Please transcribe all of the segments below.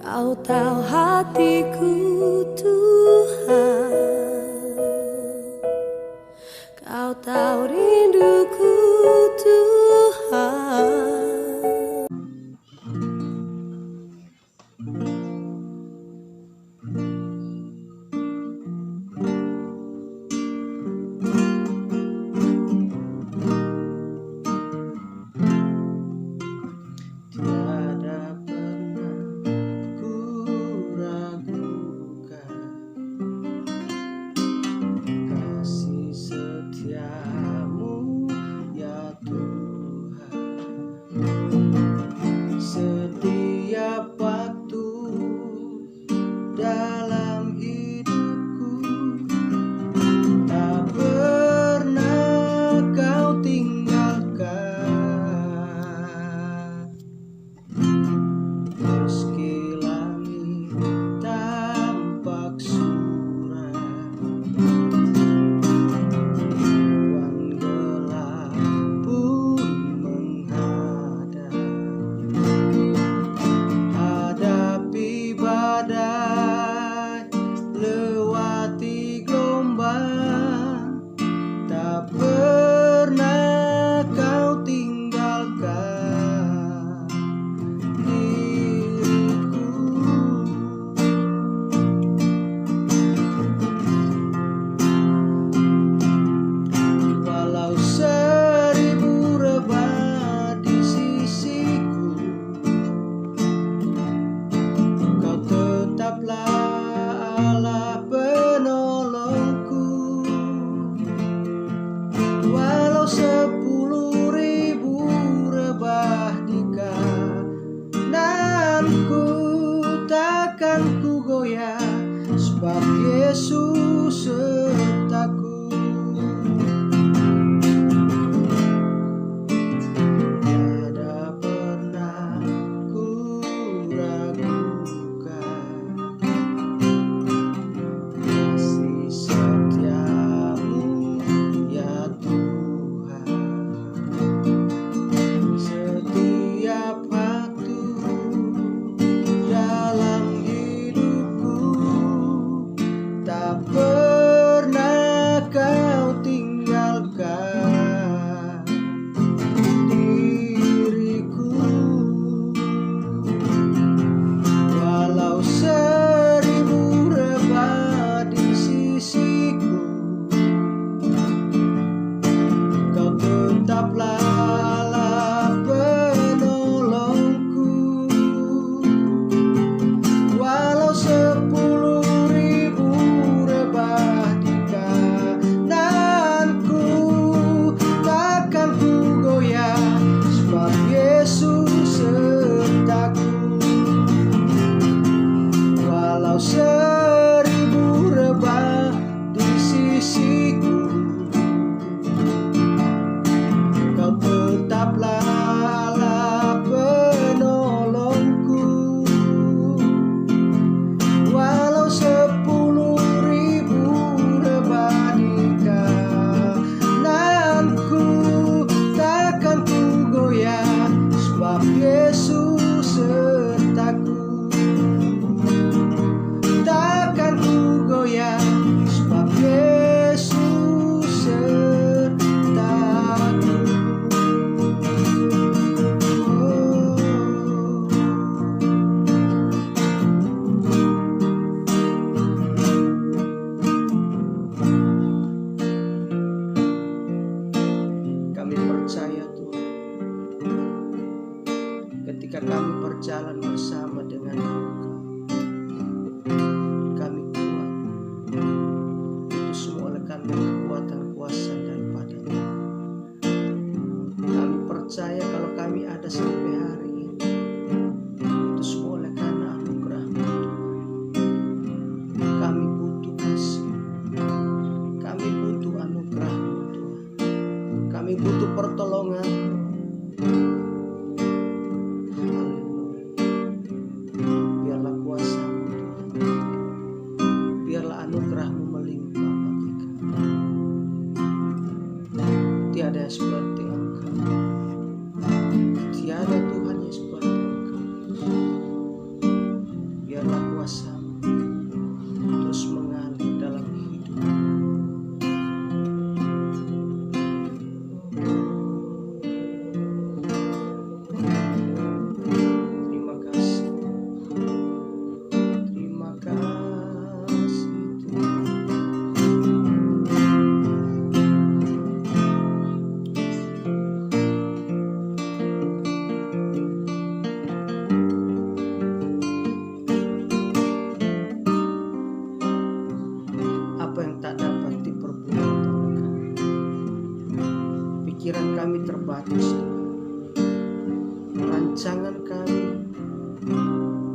Kau tahu hatiku Tuhan, Kau tahu rinduku Tuhan. Tiada pernah ku ragukan kasih setiamu ya Tuhan. Setiap waktu dalam hidupku tak pernah kau tinggalkan. Meski langit tampak suram, awan gelap pun menghadap, hadapi badai, lewati gelombang, tak pernah kau tinggalkan diriku. Walau seribu rebah di sisiku, kau tetaplah Allah penolongku. Walau 10.000 rebah di kananku, takkan ku goyah, sebab Yesus sertaku. Tiada pernah ku ragukan kasih setiamu ya Tuhan. Setiap waktu dalam hidupku tak pernah kuasa-Mu terus mengalir dalam hidup. Terima kasih. Terima kasih Tuhan. Apa yang tak dapat diperbuat oleh kami. Pikiran kami terbatas, Tuhan. Rancangan kami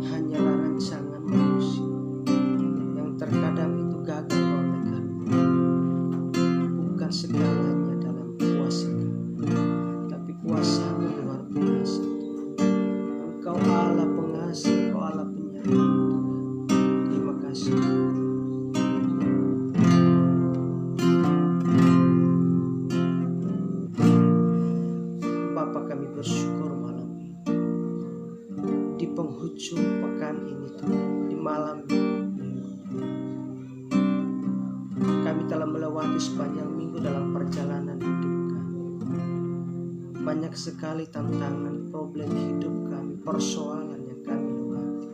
hanyalah rancangan manusia yang terkadang itu gagal oleh kami. Bukan segalanya dalam kuasa kami, tapi kuasa-Mu luar biasa, Tuhan. Engkau Allah pengasih, Engkau Allah penyayang, Tuhan. Terima kasih. Bapa, kami bersyukur malam ini. Di penghujung pekan ini Tuhan, di malam minggu, kami telah melewati sepanjang minggu dalam perjalanan hidup kami. Banyak sekali tantangan, problem hidup kami, persoalan yang kami lewati.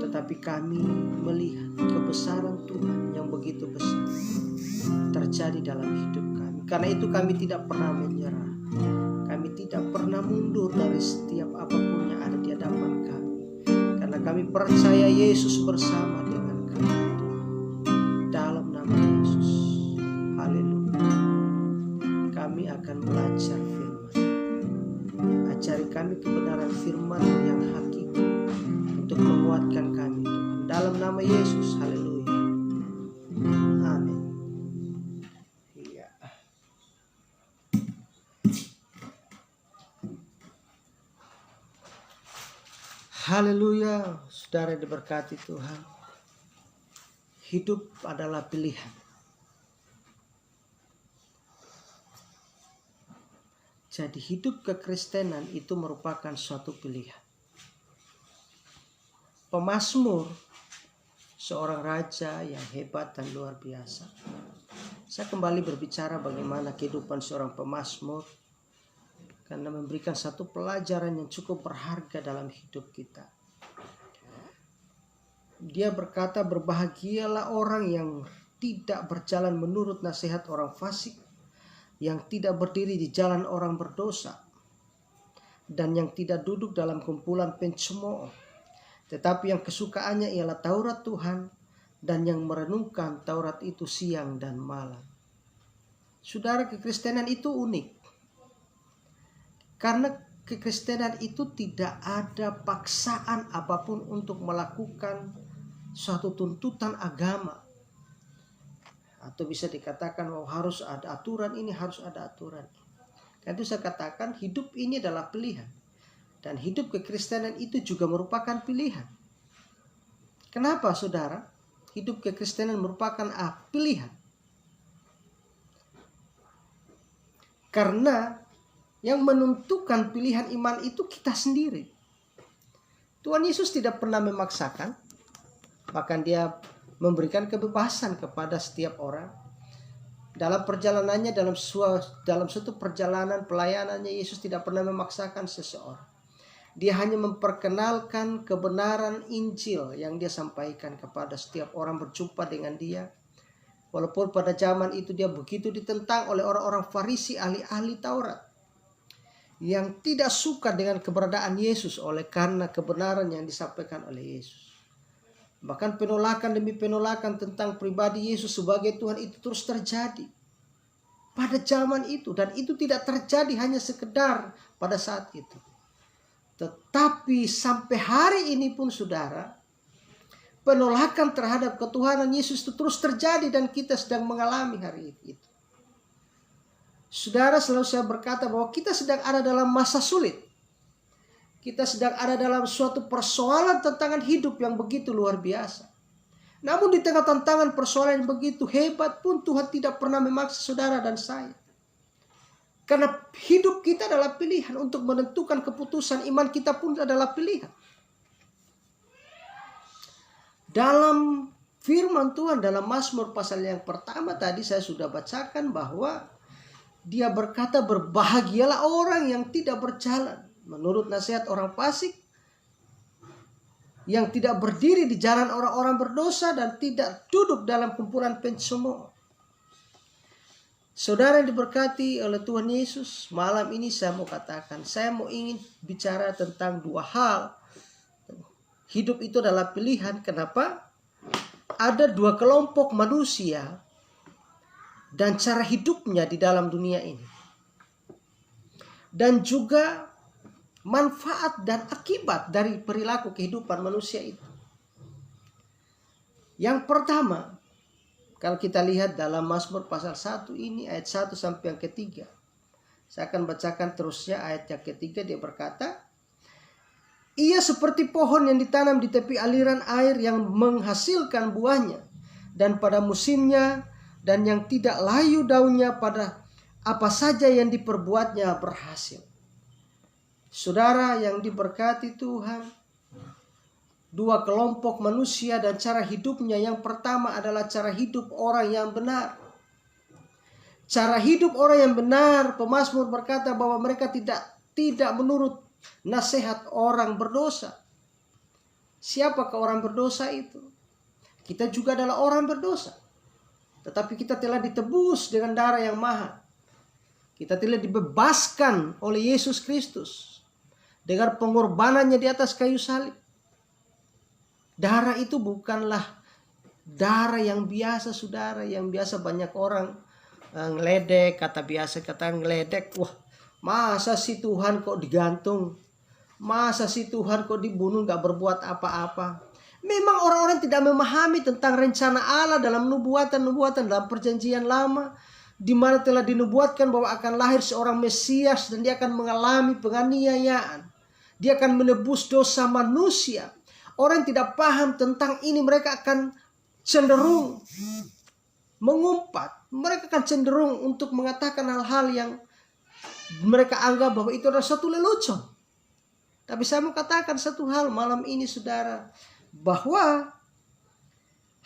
Tetapi kami melihat kebesaran Tuhan yang begitu besar terjadi dalam hidup kami. Karena itu kami tidak pernah menyerah. Kami tidak pernah mundur dari setiap apapun yang ada di hadapan kami. Karena kami percaya Yesus bersama dengan kami, Tuhan. Dalam nama Yesus. Haleluya. Kami akan belajar firman. Ajari kami kebenaran firman yang hakiki untuk menguatkan kami, Tuhan. Dalam nama Yesus. Haleluya. Amin. Iya. Haleluya, saudara diberkati Tuhan. Hidup adalah pilihan. Jadi hidup kekristenan itu merupakan suatu pilihan. Pemazmur, seorang raja yang hebat dan luar biasa. Saya kembali berbicara bagaimana kehidupan seorang pemazmur, karena memberikan satu pelajaran yang cukup berharga dalam hidup kita. Dia berkata, berbahagialah orang yang tidak berjalan menurut nasihat orang fasik, yang tidak berdiri di jalan orang berdosa, dan yang tidak duduk dalam kumpulan pencemooh, tetapi yang kesukaannya ialah Taurat Tuhan, dan yang merenungkan Taurat itu siang dan malam. Saudara, kekristenan itu unik. Karena kekristenan itu tidak ada paksaan apapun untuk melakukan suatu tuntutan agama. Atau bisa dikatakan bahwa harus ada aturan ini, harus ada aturan ini. Karena itu saya katakan hidup ini adalah pilihan. Dan hidup kekristenan itu juga merupakan pilihan. Kenapa saudara? Hidup kekristenan merupakan pilihan. Karena yang menentukan pilihan iman itu kita sendiri. Tuhan Yesus tidak pernah memaksakan. Bahkan dia memberikan kebebasan kepada setiap orang. Dalam perjalanannya, dalam suatu perjalanan pelayanannya, Yesus tidak pernah memaksakan seseorang. Dia hanya memperkenalkan kebenaran Injil yang dia sampaikan kepada setiap orang berjumpa dengan dia. Walaupun pada zaman itu dia begitu ditentang oleh orang-orang Farisi, ahli-ahli Taurat, yang tidak suka dengan keberadaan Yesus oleh karena kebenaran yang disampaikan oleh Yesus. Bahkan penolakan demi penolakan tentang pribadi Yesus sebagai Tuhan itu terus terjadi pada zaman itu. Dan itu tidak terjadi hanya sekedar pada saat itu. Tetapi sampai hari ini pun saudara, penolakan terhadap ketuhanan Yesus itu terus terjadi dan kita sedang mengalami hari itu. Saudara, selalu saya berkata bahwa kita sedang ada dalam masa sulit. Kita sedang ada dalam suatu persoalan tantangan hidup yang begitu luar biasa. Namun di tengah tantangan persoalan yang begitu hebat pun Tuhan tidak pernah memaksa saudara dan saya. Karena hidup kita adalah pilihan, untuk menentukan keputusan iman kita pun adalah pilihan. Dalam firman Tuhan dalam Mazmur pasal yang pertama tadi saya sudah bacakan bahwa dia berkata, berbahagialah orang yang tidak berjalan menurut nasihat orang fasik, yang tidak berdiri di jalan orang-orang berdosa, dan tidak duduk dalam kumpulan pencemooh. Saudara yang diberkati oleh Tuhan Yesus, malam ini saya mau ingin bicara tentang dua hal. Hidup itu adalah pilihan. Kenapa? Ada dua kelompok manusia dan cara hidupnya di dalam dunia ini. Dan juga manfaat dan akibat dari perilaku kehidupan manusia itu. Yang pertama, kalau kita lihat dalam Mazmur pasal 1 ini ayat 1 sampai yang ketiga. Saya akan bacakan terusnya ayat yang ketiga. Dia berkata, ia seperti pohon yang ditanam di tepi aliran air yang menghasilkan buahnya dan pada musimnya, dan yang tidak layu daunnya, pada apa saja yang diperbuatnya berhasil. Saudara yang diberkati Tuhan, dua kelompok manusia dan cara hidupnya. Yang pertama adalah cara hidup orang yang benar. Cara hidup orang yang benar, pemazmur berkata bahwa mereka tidak menurut nasihat orang berdosa. Siapakah orang berdosa itu? Kita juga adalah orang berdosa. Tetapi kita telah ditebus dengan darah yang mahal. Kita telah dibebaskan oleh Yesus Kristus dengan pengorbanannya di atas kayu salib. Darah itu bukanlah darah yang biasa, saudara, yang biasa banyak orang ngeledek, kata ngeledek. Wah, masa si Tuhan kok digantung? Masa si Tuhan kok dibunuh, gak berbuat apa-apa? Memang orang-orang tidak memahami tentang rencana Allah dalam nubuatan-nubuatan dalam perjanjian lama, di mana telah dinubuatkan bahwa akan lahir seorang Mesias dan dia akan mengalami penganiayaan. Dia akan menebus dosa manusia. Orang yang tidak paham tentang ini, mereka akan cenderung mengumpat. Mereka akan cenderung untuk mengatakan hal-hal yang mereka anggap bahwa itu adalah suatu lelucon. Tapi saya mau katakan satu hal malam ini, saudara, bahwa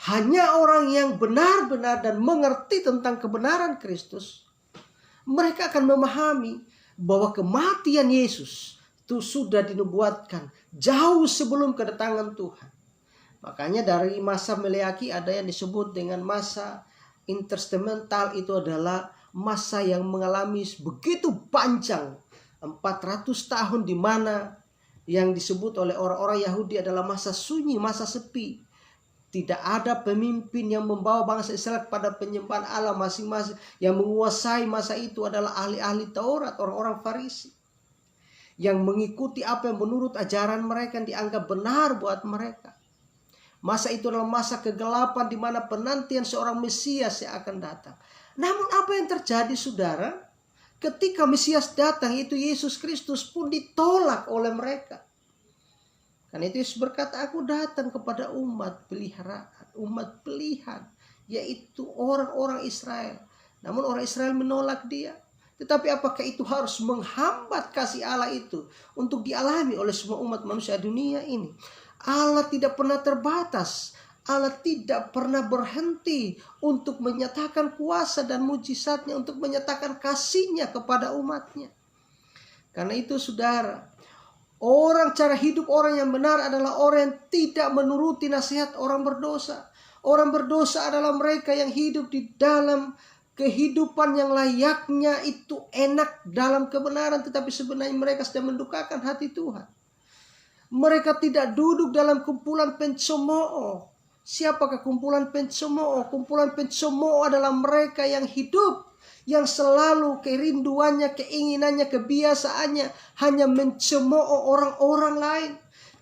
hanya orang yang benar-benar dan mengerti tentang kebenaran Kristus, mereka akan memahami bahwa kematian Yesus itu sudah dinubuatkan jauh sebelum kedatangan Tuhan. Makanya dari masa Meleaki ada yang disebut dengan masa intertestamental. Itu adalah masa yang mengalami begitu panjang, 400 tahun, di mana yang disebut oleh orang-orang Yahudi adalah masa sunyi, masa sepi. Tidak ada pemimpin yang membawa bangsa Israel pada penyembahan Allah masing-masing. Yang menguasai masa itu adalah ahli-ahli Taurat, orang-orang Farisi, yang mengikuti apa yang menurut ajaran mereka yang dianggap benar buat mereka. Masa itu adalah masa kegelapan di mana penantian seorang Mesias yang akan datang. Namun apa yang terjadi, saudara? Ketika Mesias datang, itu Yesus Kristus pun ditolak oleh mereka. Karena itu Yesus berkata, aku datang kepada umat peliharaan, umat pilihan, yaitu orang-orang Israel. Namun orang Israel menolak dia. Tetapi apakah itu harus menghambat kasih Allah itu untuk dialami oleh semua umat manusia dunia ini? Allah tidak pernah terbatas. Allah tidak pernah berhenti untuk menyatakan kuasa dan mujizatnya, untuk menyatakan kasihnya kepada umatnya. Karena itu, saudara, cara hidup orang yang benar adalah orang yang tidak menuruti nasihat orang berdosa. Orang berdosa adalah mereka yang hidup di dalam kehidupan yang layaknya itu enak dalam kebenaran, tetapi sebenarnya mereka sedang mendukakan hati Tuhan. Mereka tidak duduk dalam kumpulan pencemooh. Siapakah kumpulan pencemooh? Kumpulan pencemooh adalah mereka yang hidup, yang selalu kerinduannya, keinginannya, kebiasaannya hanya mencemooh orang-orang lain.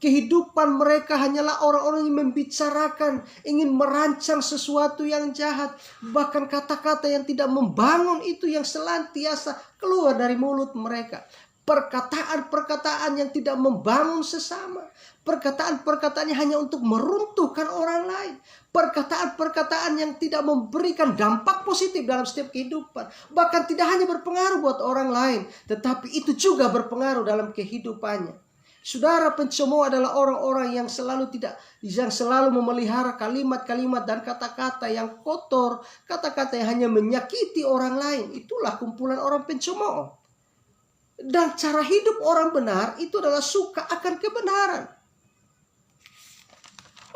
Kehidupan mereka hanyalah orang-orang yang membicarakan, ingin merancang sesuatu yang jahat. Bahkan kata-kata yang tidak membangun itu yang senantiasa keluar dari mulut mereka. Perkataan-perkataan yang tidak membangun sesama. Perkataan-perkataannya hanya untuk meruntuhkan orang lain. Perkataan-perkataan yang tidak memberikan dampak positif dalam setiap kehidupan. Bahkan tidak hanya berpengaruh buat orang lain, tetapi itu juga berpengaruh dalam kehidupannya. Saudara, pencemooh adalah orang-orang yang selalu memelihara kalimat-kalimat dan kata-kata yang kotor, kata-kata yang hanya menyakiti orang lain. Itulah kumpulan orang pencemooh. Dan cara hidup orang benar itu adalah suka akan kebenaran.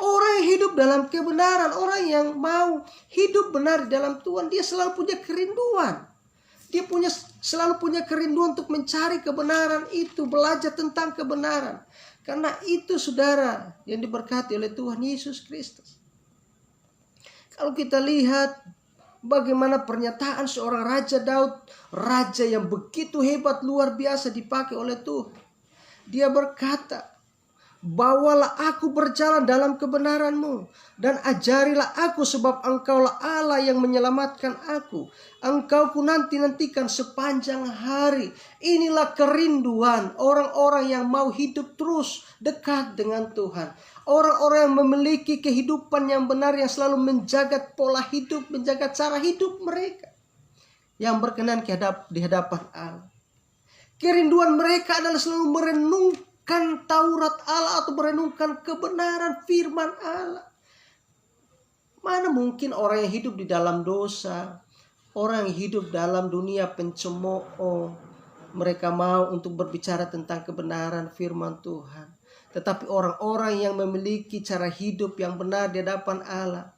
Orang yang hidup dalam kebenaran, orang yang mau hidup benar di dalam Tuhan, dia selalu punya kerinduan. Dia selalu punya kerinduan untuk mencari kebenaran itu, belajar tentang kebenaran. Karena itu saudara yang diberkati oleh Tuhan Yesus Kristus. Kalau kita lihat bagaimana pernyataan seorang Raja Daud, raja yang begitu hebat, luar biasa dipakai oleh Tuhan. Dia berkata, bawalah aku berjalan dalam kebenaran-Mu dan ajarilah aku, sebab Engkaulah Allah yang menyelamatkan aku. Engkau ku nantikan sepanjang hari. Inilah kerinduan orang-orang yang mau hidup terus dekat dengan Tuhan. Orang-orang yang memiliki kehidupan yang benar, yang selalu menjaga pola hidup, menjaga cara hidup mereka, yang berkenan di hadapan Allah. Kerinduan mereka adalah selalu merenungkan Taurat Allah atau merenungkan kebenaran firman Allah. Mana mungkin orang yang hidup di dalam dosa, orang yang hidup dalam dunia pencemooh, mereka mau untuk berbicara tentang kebenaran firman Tuhan. Tetapi orang-orang yang memiliki cara hidup yang benar di hadapan Allah,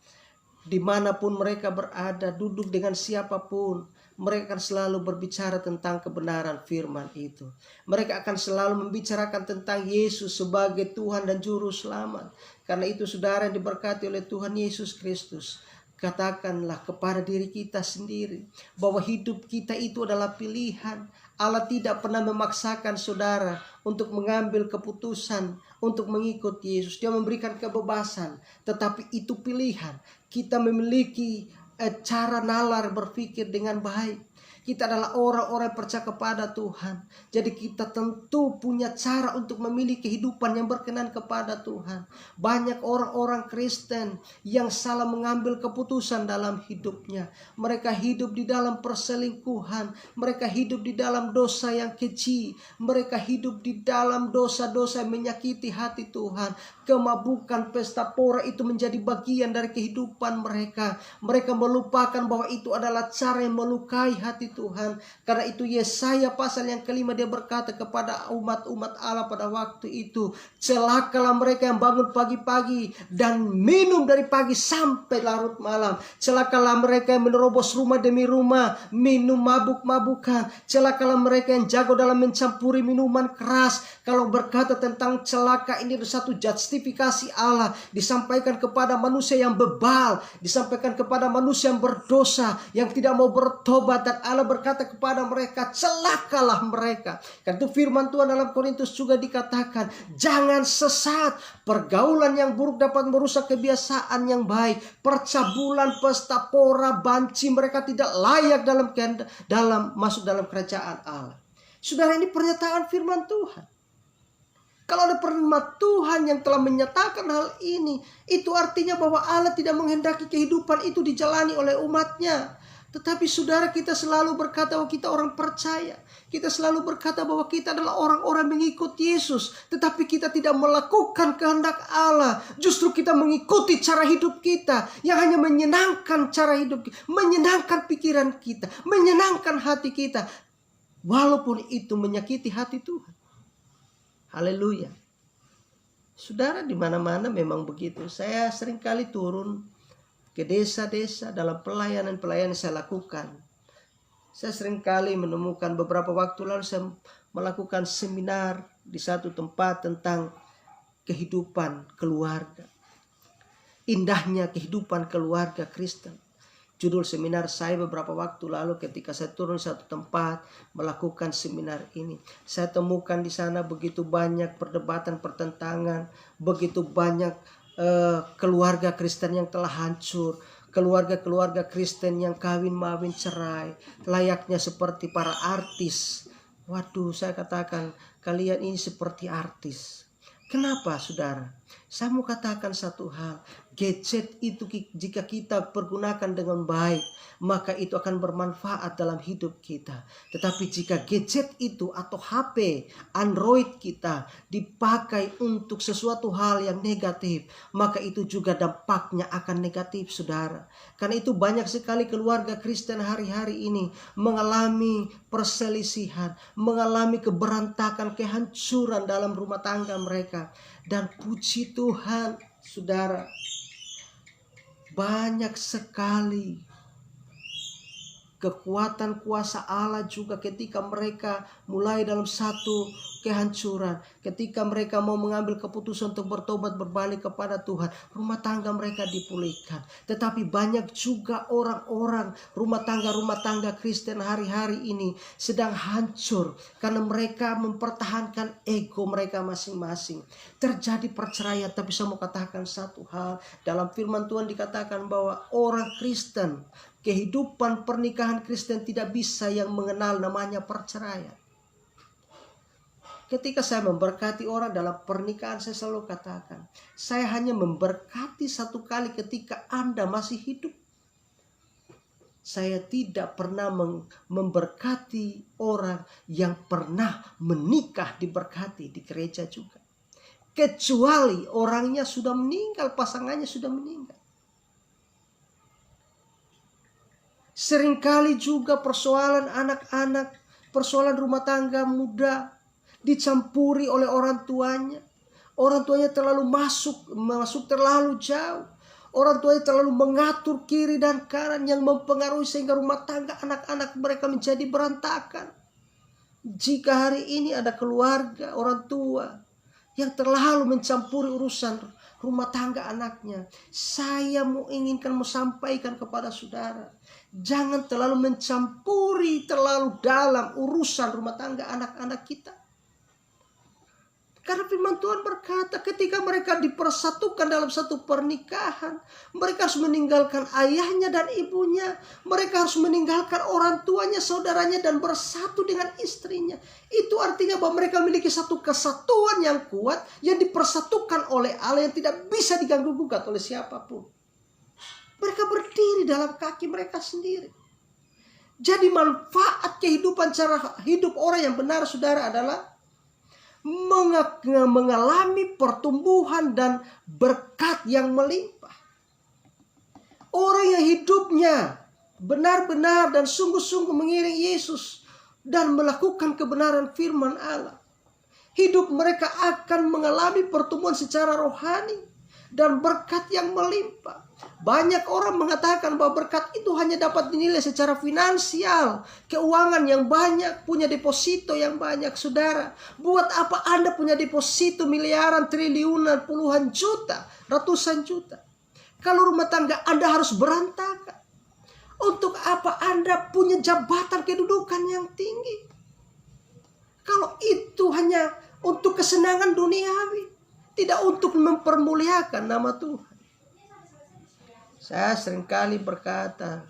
dimanapun mereka berada, duduk dengan siapapun, mereka akan selalu berbicara tentang kebenaran firman itu. Mereka akan selalu membicarakan tentang Yesus sebagai Tuhan dan Juru Selamat. Karena itu saudara yang diberkati oleh Tuhan Yesus Kristus, katakanlah kepada diri kita sendiri bahwa hidup kita itu adalah pilihan. Allah tidak pernah memaksakan saudara untuk mengambil keputusan untuk mengikut Yesus. Dia memberikan kebebasan, tetapi itu pilihan. Kita memiliki cara nalar berpikir dengan baik. Kita adalah orang-orang yang percaya kepada Tuhan. Jadi kita tentu punya cara untuk memilih kehidupan yang berkenan kepada Tuhan. Banyak orang-orang Kristen yang salah mengambil keputusan dalam hidupnya. Mereka hidup di dalam perselingkuhan. Mereka hidup di dalam dosa yang keji. Mereka hidup di dalam dosa-dosa yang menyakiti hati Tuhan. Kemabukan, pesta pora itu menjadi bagian dari kehidupan mereka. Mereka melupakan bahwa itu adalah cara yang melukai hati Tuhan. Karena itu Yesaya pasal yang kelima dia berkata kepada umat-umat Allah pada waktu itu, celakalah mereka yang bangun pagi-pagi dan minum dari pagi sampai larut malam. Celakalah mereka yang menerobos rumah demi rumah, minum mabuk-mabukan. Celakalah mereka yang jago dalam mencampuri minuman keras. Kalau berkata tentang celaka, ini ada satu justifikasi Allah disampaikan kepada manusia yang bebal, disampaikan kepada manusia yang berdosa, yang tidak mau bertobat, dan Allah berkata kepada mereka, celakalah mereka. Karena itu firman Tuhan dalam Korintus juga dikatakan, jangan sesat. Pergaulan yang buruk dapat merusak kebiasaan yang baik. Percabulan, pesta pora, banci, mereka tidak layak masuk dalam kerajaan Allah. Saudara, ini pernyataan firman Tuhan. Kalau ada firman Tuhan yang telah menyatakan hal ini, itu artinya bahwa Allah tidak menghendaki kehidupan itu dijalani oleh umatnya. Tetapi saudara, kita selalu berkata bahwa kita orang percaya. Kita selalu berkata bahwa kita adalah orang-orang mengikut Yesus. Tetapi kita tidak melakukan kehendak Allah. Justru kita mengikuti cara hidup kita yang hanya menyenangkan cara hidup kita, menyenangkan pikiran kita, menyenangkan hati kita. Walaupun itu menyakiti hati Tuhan. Haleluya. Saudara, di mana-mana memang begitu. Saya seringkali turun ke desa-desa dalam pelayanan-pelayanan saya lakukan. Saya seringkali menemukan beberapa waktu lalu saya melakukan seminar di satu tempat tentang kehidupan keluarga. Indahnya kehidupan keluarga Kristen. Judul seminar saya beberapa waktu lalu ketika saya turun di satu tempat melakukan seminar ini. Saya temukan di sana begitu banyak perdebatan, pertentangan, begitu banyak keluarga Kristen yang telah hancur, keluarga-keluarga Kristen yang kawin-mawin cerai, layaknya seperti para artis. Waduh, saya katakan kalian ini seperti artis. Kenapa saudara? Saya mau katakan satu hal, gadget itu jika kita pergunakan dengan baik, maka itu akan bermanfaat dalam hidup kita. Tetapi jika gadget itu atau HP, Android kita dipakai untuk sesuatu hal yang negatif, maka itu juga dampaknya akan negatif, saudara. Karena itu banyak sekali keluarga Kristen hari-hari ini mengalami perselisihan, mengalami keberantakan, kehancuran dalam rumah tangga mereka. Dan puji Tuhan, saudara, banyak sekali kekuatan kuasa Allah juga ketika mereka mulai dalam satu kehancuran. Ketika mereka mau mengambil keputusan untuk bertobat berbalik kepada Tuhan, rumah tangga mereka dipulihkan. Tetapi banyak juga orang-orang rumah tangga Kristen hari-hari ini sedang hancur karena mereka mempertahankan ego mereka masing-masing. Terjadi perceraian, tapi saya mau katakan satu hal. Dalam firman Tuhan dikatakan bahwa orang Kristen, kehidupan pernikahan Kristen tidak bisa yang mengenal namanya perceraian. Ketika saya memberkati orang dalam pernikahan, saya selalu katakan, saya hanya memberkati satu kali ketika Anda masih hidup. Saya tidak pernah memberkati orang yang pernah menikah diberkati di gereja juga. Kecuali orangnya sudah meninggal, pasangannya sudah meninggal. Seringkali juga persoalan anak-anak, persoalan rumah tangga muda dicampuri oleh orang tuanya. Orang tuanya terlalu masuk terlalu jauh. Orang tuanya terlalu mengatur kiri dan kanan yang mempengaruhi sehingga rumah tangga anak-anak mereka menjadi berantakan. Jika hari ini ada keluarga, orang tua yang terlalu mencampuri urusan rumah tangga anaknya, saya mau sampaikan kepada saudara, jangan terlalu mencampuri terlalu dalam urusan rumah tangga anak-anak kita. Karena firman Tuhan berkata ketika mereka dipersatukan dalam satu pernikahan, mereka harus meninggalkan ayahnya dan ibunya. Mereka harus meninggalkan orang tuanya, saudaranya, dan bersatu dengan istrinya. Itu artinya bahwa mereka memiliki satu kesatuan yang kuat, yang dipersatukan oleh Allah, yang tidak bisa diganggu-gugat oleh siapapun. Mereka berdiri dalam kaki mereka sendiri. Jadi manfaat kehidupan, cara hidup orang yang benar, saudara, adalah mengalami pertumbuhan dan berkat yang melimpah. Orang yang hidupnya benar-benar dan sungguh-sungguh mengiring Yesus dan melakukan kebenaran firman Allah, hidup mereka akan mengalami pertumbuhan secara rohani dan berkat yang melimpah. Banyak orang mengatakan bahwa berkat itu hanya dapat dinilai secara finansial, keuangan yang banyak, punya deposito yang banyak. Saudara, buat apa Anda punya deposito miliaran, triliunan, puluhan juta, ratusan juta, kalau rumah tangga Anda harus berantakan? Untuk apa Anda punya jabatan kedudukan yang tinggi kalau itu hanya untuk kesenangan duniawi, tidak untuk mempermuliakan nama Tuhan? Saya seringkali berkata,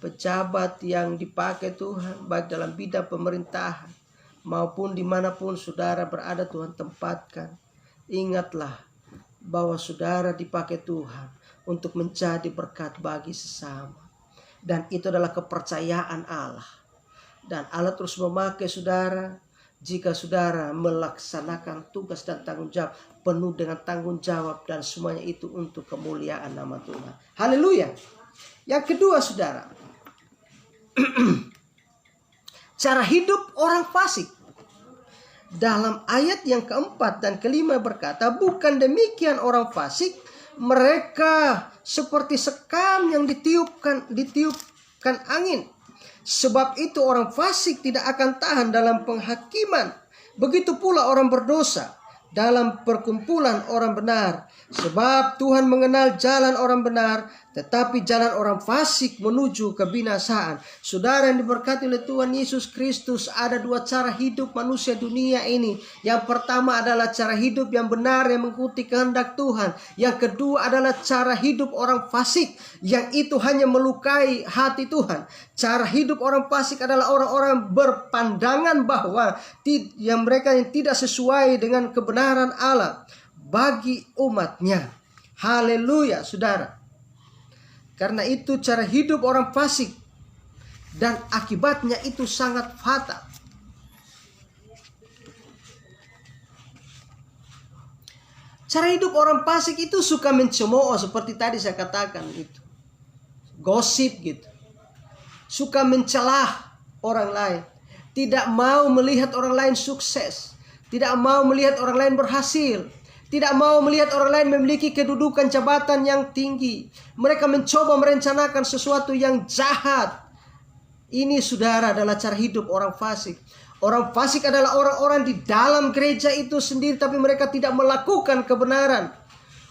pejabat yang dipakai Tuhan, baik dalam bidang pemerintahan maupun dimanapun saudara berada Tuhan tempatkan, ingatlah bahwa saudara dipakai Tuhan untuk menjadi berkat bagi sesama. Dan itu adalah kepercayaan Allah. Dan Allah terus memakai saudara jika saudara melaksanakan tugas dan tanggung jawab penuh dengan tanggung jawab, dan semuanya itu untuk kemuliaan nama Tuhan. Haleluya. Yang kedua, saudara, cara hidup orang fasik. Dalam ayat yang keempat dan kelima berkata, bukan demikian orang fasik, mereka seperti sekam yang ditiupkan angin. Sebab itu orang fasik tidak akan tahan dalam penghakiman. Begitu pula orang berdosa dalam perkumpulan orang benar. Sebab Tuhan mengenal jalan orang benar, tetapi jalan orang fasik menuju kebinasaan. Saudara yang diberkati oleh Tuhan Yesus Kristus, ada dua cara hidup manusia dunia ini. Yang pertama adalah cara hidup yang benar yang mengikuti kehendak Tuhan. Yang kedua adalah cara hidup orang fasik yang itu hanya melukai hati Tuhan. Cara hidup orang fasik adalah orang-orang berpandangan bahwa yang mereka yang tidak sesuai dengan kebenaran Allah, bagi umatnya. Haleluya, saudara. Karena itu cara hidup orang fasik dan akibatnya itu sangat fatal. Cara hidup orang fasik itu suka mencemooh, seperti tadi saya katakan itu. Gosip gitu. Suka mencelah orang lain. Tidak mau melihat orang lain sukses. Tidak mau melihat orang lain berhasil. Tidak mau melihat orang lain memiliki kedudukan jabatan yang tinggi. Mereka mencoba merencanakan sesuatu yang jahat. Ini, saudara, adalah cara hidup orang fasik. Orang fasik adalah orang-orang di dalam gereja itu sendiri, tapi mereka tidak melakukan kebenaran.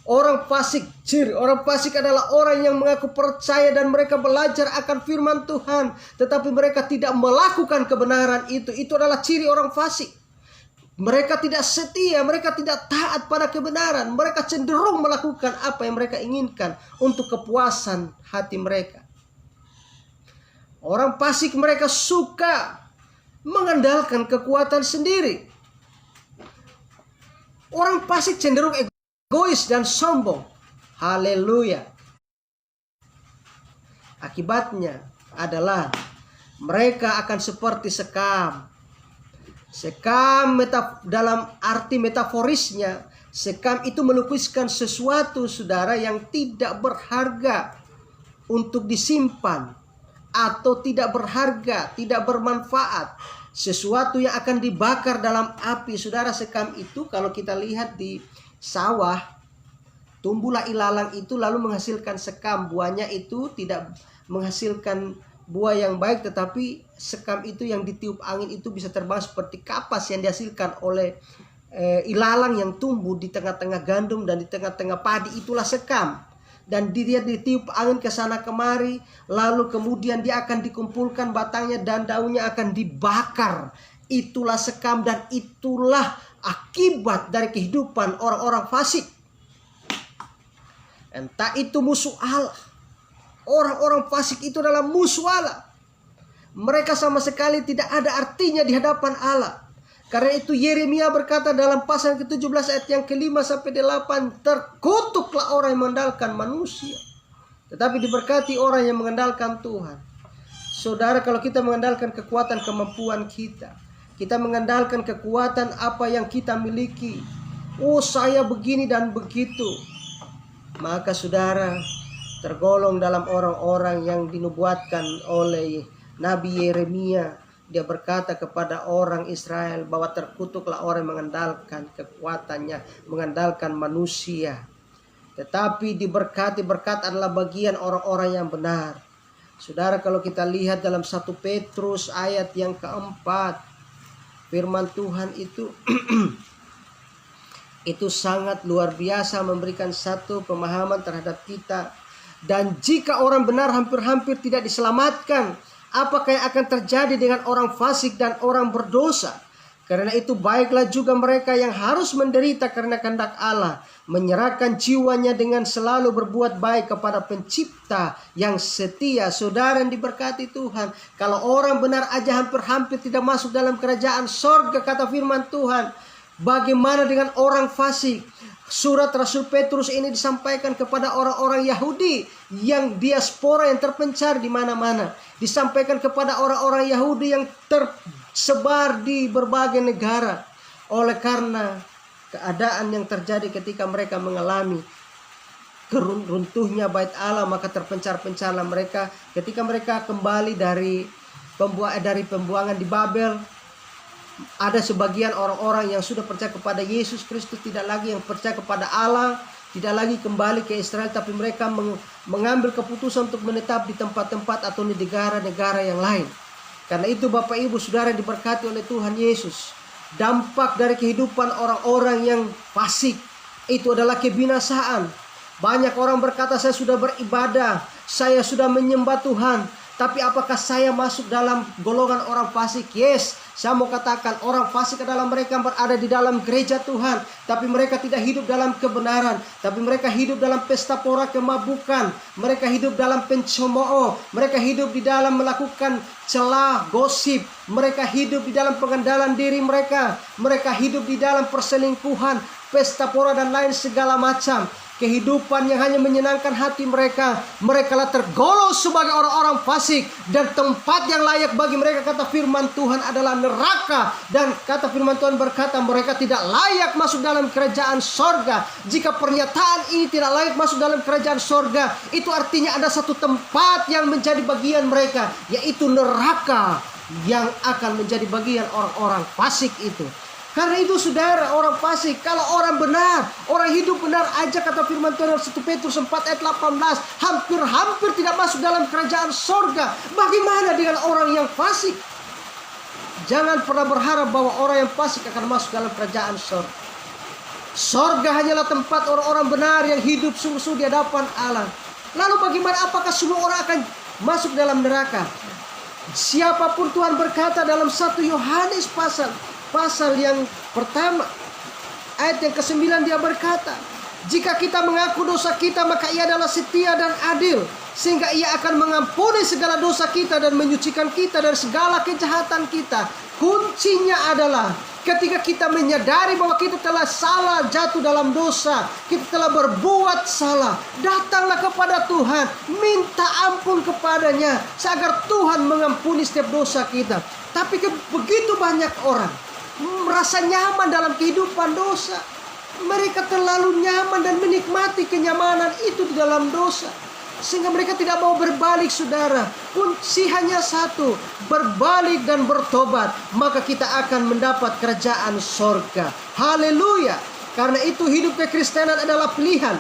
Orang fasik adalah orang yang mengaku percaya dan mereka belajar akan firman Tuhan, tetapi mereka tidak melakukan kebenaran itu. Itu adalah ciri orang fasik. Mereka tidak setia, mereka tidak taat pada kebenaran. Mereka cenderung melakukan apa yang mereka inginkan untuk kepuasan hati mereka. Orang fasik mereka suka mengandalkan kekuatan sendiri. Orang fasik cenderung egois dan sombong. Haleluya. Akibatnya adalah mereka akan seperti sekam. Sekam dalam arti metaforisnya, sekam itu melukiskan sesuatu, saudara, yang tidak berharga untuk disimpan atau tidak berharga, tidak bermanfaat. Sesuatu yang akan dibakar dalam api. Saudara, sekam itu kalau kita lihat di sawah, tumbuhlah ilalang itu lalu menghasilkan sekam. Buahnya itu tidak menghasilkan buah yang baik, tetapi sekam itu yang ditiup angin itu bisa terbang seperti kapas yang dihasilkan oleh ilalang yang tumbuh di tengah-tengah gandum dan di tengah-tengah padi. Itulah sekam. Dan dia ditiup angin ke sana kemari, lalu kemudian dia akan dikumpulkan batangnya dan daunnya akan dibakar. Itulah sekam dan itulah akibat dari kehidupan orang-orang fasik. Entah itu musuh Allah. Orang-orang fasik itu adalah musuh Allah. Mereka sama sekali tidak ada artinya di hadapan Allah. Karena itu Yeremia berkata dalam pasal ke-17 ayat yang ke-5 sampai 8, terkutuklah orang yang mengandalkan manusia, tetapi diberkati orang yang mengandalkan Tuhan. Saudara, kalau kita mengandalkan kekuatan kemampuan kita mengandalkan kekuatan apa yang kita miliki, oh saya begini dan begitu, maka saudara tergolong dalam orang-orang yang dinubuatkan oleh Nabi Yeremia. Dia berkata kepada orang Israel bahwa terkutuklah orang yang mengandalkan kekuatannya, mengandalkan manusia. Tetapi diberkati, berkat adalah bagian orang-orang yang benar. Saudara, kalau kita lihat dalam 1 Petrus ayat yang keempat, firman Tuhan itu itu sangat luar biasa, memberikan satu pemahaman terhadap kita. Dan jika orang benar hampir-hampir tidak diselamatkan, apakah yang akan terjadi dengan orang fasik dan orang berdosa? Karena itu baiklah juga mereka yang harus menderita karena kehendak Allah, menyerahkan jiwanya dengan selalu berbuat baik kepada Pencipta yang setia. Saudara yang diberkati Tuhan, kalau orang benar aja hampir-hampir tidak masuk dalam kerajaan sorga, kata firman Tuhan, bagaimana dengan orang fasik? Surat Rasul Petrus ini disampaikan kepada orang-orang Yahudi yang diaspora, yang terpencar di mana-mana. Disampaikan kepada orang-orang Yahudi yang tersebar di berbagai negara. Oleh karena keadaan yang terjadi ketika mereka mengalami runtuhnya bait Allah, maka terpencar-pencarlah mereka. Ketika mereka kembali dari pembuangan di Babel, ada sebagian orang-orang yang sudah percaya kepada Yesus Kristus, tidak lagi yang percaya kepada Allah, tidak lagi kembali ke Israel, tapi mereka mengambil keputusan untuk menetap di tempat-tempat atau di negara-negara yang lain. Karena itu Bapak Ibu Saudara yang diberkati oleh Tuhan Yesus, dampak dari kehidupan orang-orang yang fasik itu adalah kebinasaan. Banyak orang berkata, saya sudah beribadah, saya sudah menyembah Tuhan, tapi apakah saya masuk dalam golongan orang fasik? Yes, saya mau katakan orang fasik adalah mereka yang berada di dalam gereja Tuhan, tapi mereka tidak hidup dalam kebenaran, tapi mereka hidup dalam pesta pora kemabukan, mereka hidup dalam pencemooh, mereka hidup di dalam melakukan celah, gosip, mereka hidup di dalam pengandalan diri mereka hidup di dalam perselingkuhan, pesta pora dan lain segala macam. Kehidupan yang hanya menyenangkan hati mereka. Mereka lah tergolong sebagai orang-orang fasik. Dan tempat yang layak bagi mereka, kata firman Tuhan, adalah neraka. Dan kata firman Tuhan berkata, mereka tidak layak masuk dalam kerajaan sorga. Jika pernyataan ini tidak layak masuk dalam kerajaan sorga, itu artinya ada satu tempat yang menjadi bagian mereka, yaitu neraka, yang akan menjadi bagian orang-orang fasik itu. Karena itu saudara, orang fasik, kalau orang benar, orang hidup benar aja, kata firman Tuhan 1 Petrus 4 ayat 18, hampir tidak masuk dalam kerajaan sorga. Bagaimana dengan orang yang fasik? Jangan pernah berharap bahwa orang yang fasik akan masuk dalam kerajaan sorga. Sorga hanyalah tempat orang-orang benar yang hidup sungguh-sungguh di hadapan Allah. Lalu bagaimana, apakah semua orang akan masuk dalam neraka? Siapapun, Tuhan berkata dalam 1 Yohanes pasal yang pertama ayat yang ke-9, dia berkata, jika kita mengaku dosa kita, maka ia adalah setia dan adil, sehingga ia akan mengampuni segala dosa kita dan menyucikan kita dari segala kejahatan kita. Kuncinya adalah ketika kita menyadari bahwa kita telah salah, jatuh dalam dosa, kita telah berbuat salah, datanglah kepada Tuhan, minta ampun kepadanya, agar Tuhan mengampuni setiap dosa kita. Tapi begitu banyak orang merasa nyaman dalam kehidupan dosa. Mereka terlalu nyaman dan menikmati kenyamanan itu di dalam dosa, sehingga mereka tidak mau berbalik, saudara. Kunci hanya satu, berbalik dan bertobat, maka kita akan mendapat kerajaan sorga. Haleluya. Karena itu hidup kekristenan adalah pilihan.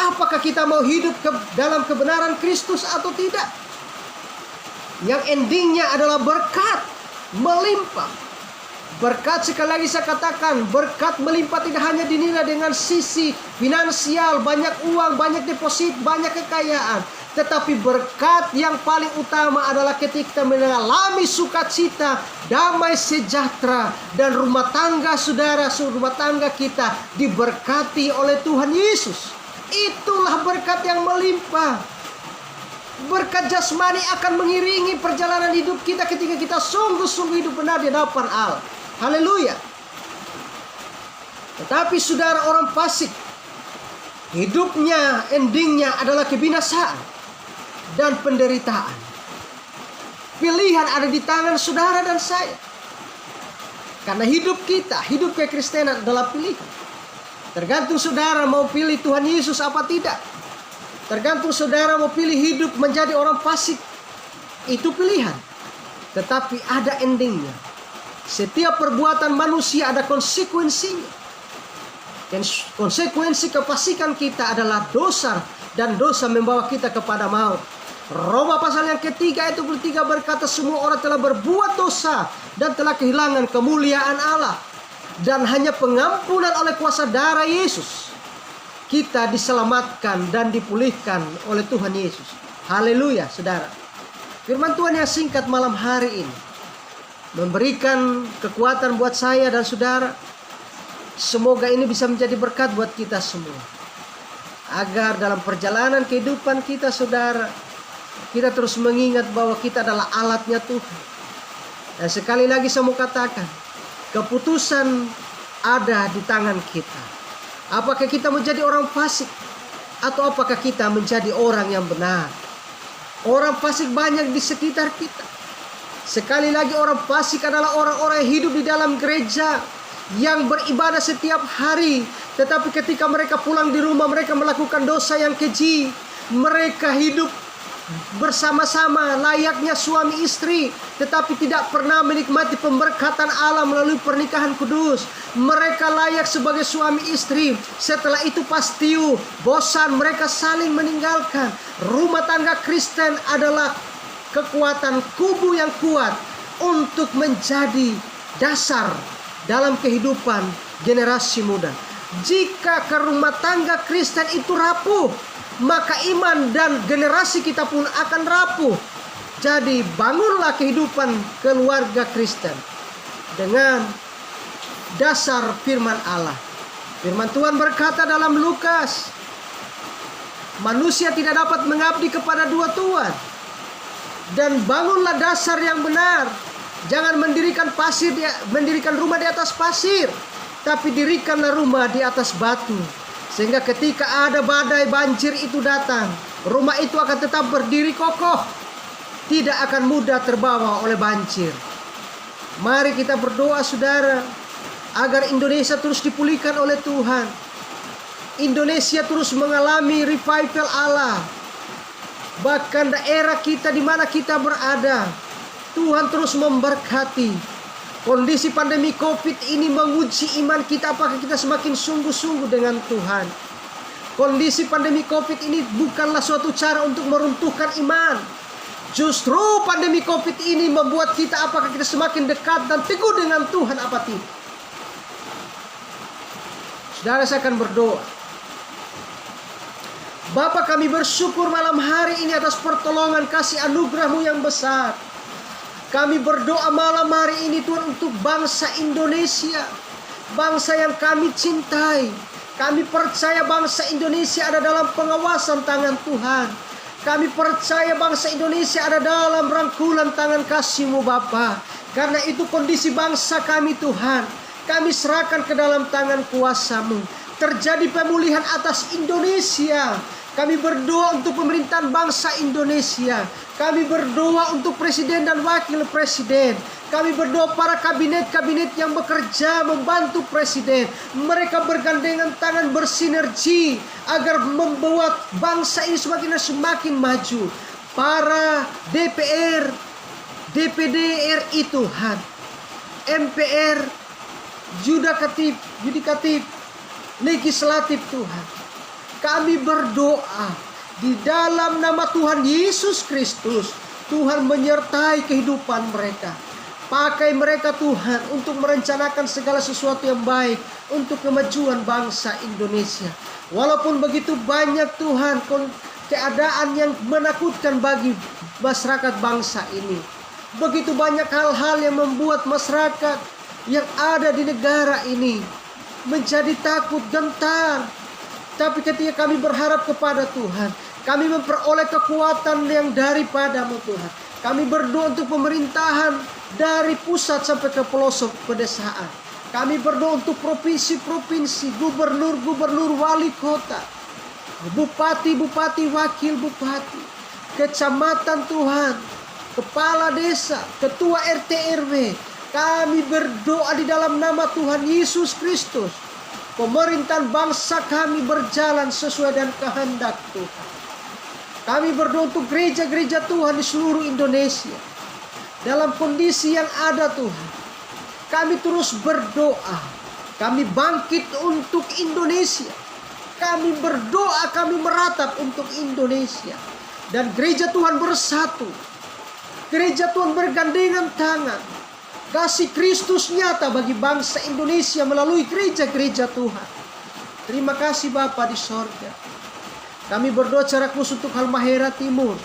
Apakah kita mau hidup dalam kebenaran Kristus atau tidak? Yang endingnya adalah berkat melimpah. Berkat, sekali lagi saya katakan, berkat melimpah tidak hanya dinilai dengan sisi finansial, banyak uang, banyak deposit, banyak kekayaan. Tetapi berkat yang paling utama adalah ketika kita mengalami sukacita, damai sejahtera, dan rumah tangga saudara, rumah tangga kita diberkati oleh Tuhan Yesus. Itulah berkat yang melimpah. Berkat jasmani akan mengiringi perjalanan hidup kita ketika kita sungguh-sungguh hidup benar di hadapan Allah. Haleluya. Tetapi saudara, orang fasik, hidupnya, endingnya adalah kebinasaan dan penderitaan. Pilihan ada di tangan saudara dan saya. Karena hidup kita, hidup kekristenan adalah pilihan. Tergantung saudara mau pilih Tuhan Yesus apa tidak. Tergantung saudara mau pilih hidup menjadi orang fasik. Itu pilihan. Tetapi ada endingnya. Setiap perbuatan manusia ada konsekuensinya. Dan konsekuensi kefasikan kita adalah dosa. Dan dosa membawa kita kepada maut. Roma pasal yang ketiga ayat 23 berkata, semua orang telah berbuat dosa dan telah kehilangan kemuliaan Allah. Dan hanya pengampunan oleh kuasa darah Yesus kita diselamatkan dan dipulihkan oleh Tuhan Yesus. Haleluya, saudara. Firman Tuhan yang singkat malam hari ini memberikan kekuatan buat saya dan saudara. Semoga ini bisa menjadi berkat buat kita semua. Agar dalam perjalanan kehidupan kita, saudara, kita terus mengingat bahwa kita adalah alatnya Tuhan. Dan sekali lagi saya mau katakan, keputusan ada di tangan kita. Apakah kita menjadi orang fasik atau apakah kita menjadi orang yang benar? Orang fasik banyak di sekitar kita. Sekali lagi, orang fasik adalah orang-orang yang hidup di dalam gereja, yang beribadah setiap hari, tetapi ketika mereka pulang di rumah, mereka melakukan dosa yang keji. Mereka hidup bersama-sama layaknya suami istri, tetapi tidak pernah menikmati pemberkatan Allah melalui pernikahan kudus. Mereka layak sebagai suami istri, setelah itu pasti bosan, mereka saling meninggalkan. Rumah tangga Kristen adalah kekuatan kubu yang kuat untuk menjadi dasar dalam kehidupan generasi muda. Jika ke rumah tangga Kristen itu rapuh, maka iman dan generasi kita pun akan rapuh. Jadi bangunlah kehidupan keluarga Kristen dengan dasar firman Allah. Firman Tuhan berkata dalam Lukas, manusia tidak dapat mengabdi kepada dua tuan. Dan bangunlah dasar yang benar. Jangan mendirikan rumah di atas pasir. tapi dirikanlah rumah di atas batu, sehingga ketika ada badai banjir itu datang, rumah itu akan tetap berdiri kokoh, tidak akan mudah terbawa oleh banjir. Mari kita berdoa saudara, agar Indonesia terus dipulihkan oleh Tuhan. Indonesia terus mengalami revival Allah. Bahkan daerah kita di mana kita berada, Tuhan terus memberkati. Kondisi pandemi COVID ini menguji iman kita, apakah kita semakin sungguh-sungguh dengan Tuhan. Kondisi pandemi COVID ini bukanlah suatu cara untuk meruntuhkan iman. Justru pandemi COVID ini membuat kita, apakah kita semakin dekat dan teguh dengan Tuhan apa tidak. Saudara, saya akan berdoa. Bapa, kami bersyukur malam hari ini atas pertolongan kasih anugerah-Mu yang besar. Kami berdoa malam hari ini Tuhan untuk bangsa Indonesia, bangsa yang kami cintai. Kami percaya bangsa Indonesia ada dalam pengawasan tangan Tuhan. Kami percaya bangsa Indonesia ada dalam rangkulan tangan kasih-Mu Bapa. Karena itu kondisi bangsa kami Tuhan, kami serahkan ke dalam tangan kuasa-Mu. Terjadi pemulihan atas Indonesia. Kami berdoa untuk pemerintahan bangsa Indonesia. Kami berdoa untuk presiden dan wakil presiden. Kami berdoa para kabinet-kabinet yang bekerja membantu presiden. Mereka bergandengan tangan bersinergi agar membuat bangsa ini semakin maju. Para DPR, DPD RI Tuhan, MPR, yudikatif, legislatif Tuhan. Kami berdoa di dalam nama Tuhan Yesus Kristus, Tuhan menyertai kehidupan mereka. Pakai mereka Tuhan untuk merencanakan segala sesuatu yang baik untuk kemajuan bangsa Indonesia. Walaupun begitu banyak Tuhan keadaan yang menakutkan bagi masyarakat bangsa ini. Begitu banyak hal-hal yang membuat masyarakat yang ada di negara ini menjadi takut, gentar. Tapi ketika kami berharap kepada Tuhan, kami memperoleh kekuatan yang daripada-Mu Tuhan. Kami berdoa untuk pemerintahan dari pusat sampai ke pelosok pedesaan. Kami berdoa untuk provinsi-provinsi, gubernur-gubernur, wali kota, bupati-bupati, wakil bupati, kecamatan Tuhan, kepala desa, ketua RT RW. Kami berdoa di dalam nama Tuhan Yesus Kristus. Pemerintahan bangsa kami berjalan sesuai dengan kehendak Tuhan. Kami berdoa untuk gereja-gereja Tuhan di seluruh Indonesia. Dalam kondisi yang ada Tuhan, kami terus berdoa. Kami bangkit untuk Indonesia. Kami berdoa, kami meratap untuk Indonesia. Dan gereja Tuhan bersatu. Gereja Tuhan bergandengan tangan. Kasih Kristus nyata bagi bangsa Indonesia melalui gereja-gereja Tuhan. Terima kasih Bapa di sorga. Kami berdoa secara khusus untuk Halmahera Timur,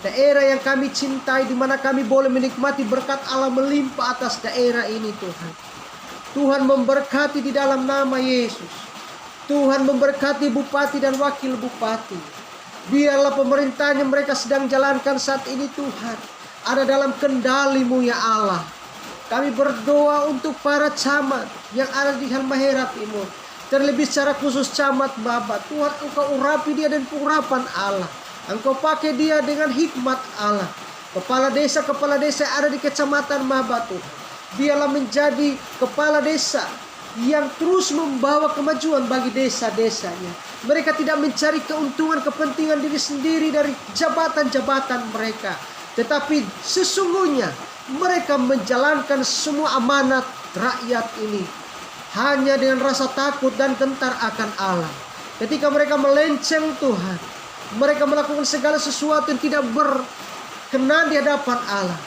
daerah yang kami cintai, di mana kami boleh menikmati berkat Allah melimpah atas daerah ini Tuhan. Tuhan memberkati di dalam nama Yesus. Tuhan memberkati bupati dan wakil bupati. Biarlah pemerintahan yang mereka sedang jalankan saat ini Tuhan ada dalam kendali-Mu ya Allah. Kami berdoa untuk para camat yang ada di Halmahera Timur. Terlebih secara khusus camat Bapa. Tuhan, Engkau urapi dia dengan urapan Allah. Engkau pakai dia dengan hikmat Allah. Kepala desa yang ada di kecamatan Bapa Tuhan. Biarlah menjadi kepala desa yang terus membawa kemajuan bagi desa-desanya. Mereka tidak mencari keuntungan, kepentingan diri sendiri dari jabatan-jabatan mereka. Tetapi sesungguhnya mereka menjalankan semua amanat rakyat ini hanya dengan rasa takut dan gentar akan Allah. Ketika mereka melenceng Tuhan, mereka melakukan segala sesuatu yang tidak berkenan di hadapan Allah.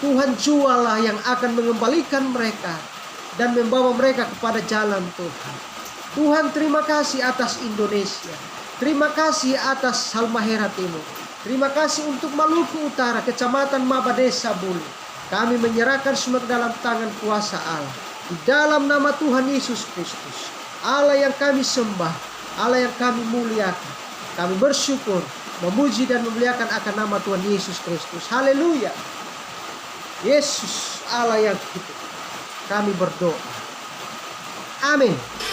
Tuhan jualah yang akan mengembalikan mereka dan membawa mereka kepada jalan Tuhan. Tuhan, terima kasih atas Indonesia. Terima kasih atas Halmahera Timur. Terima kasih untuk Maluku Utara, Kecamatan Maba Desa Bulu. Kami menyerahkan semua ke dalam tangan kuasa Allah. Di dalam nama Tuhan Yesus Kristus, Allah yang kami sembah, Allah yang kami muliakan. Kami bersyukur, memuji dan memuliakan akan nama Tuhan Yesus Kristus. Haleluya. Yesus Allah yang hidup. Kami berdoa. Amin.